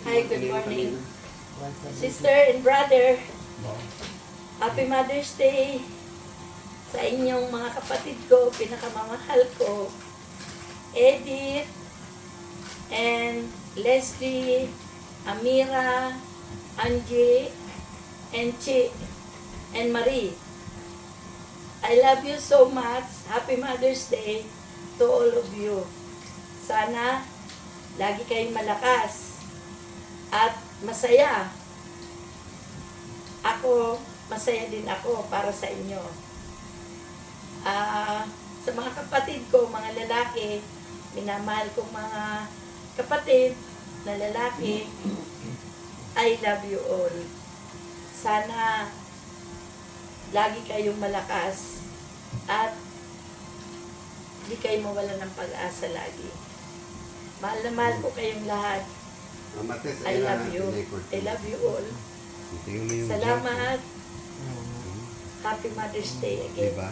Hi, good morning. Sister and brother, Happy Mother's Day sa inyong mga kapatid ko, pinakamamahal ko, Edith, and Leslie, Amira, Angie, and Chi, and Marie. I love you so much. Happy Mother's Day to all of you. Sana lagi kayong malakas at masaya. Ako, masaya din ako para sa inyo. Sa mga kapatid ko, mga lalaki, minamahal kong mga kapatid na lalaki, I love you all. Sana lagi kayong malakas at hindi kayo mawala ng pag-asa lagi. Mahal na mahal ko kayong lahat. I love you. I love you all. Salamat. Happy Mother's Day again. Diba?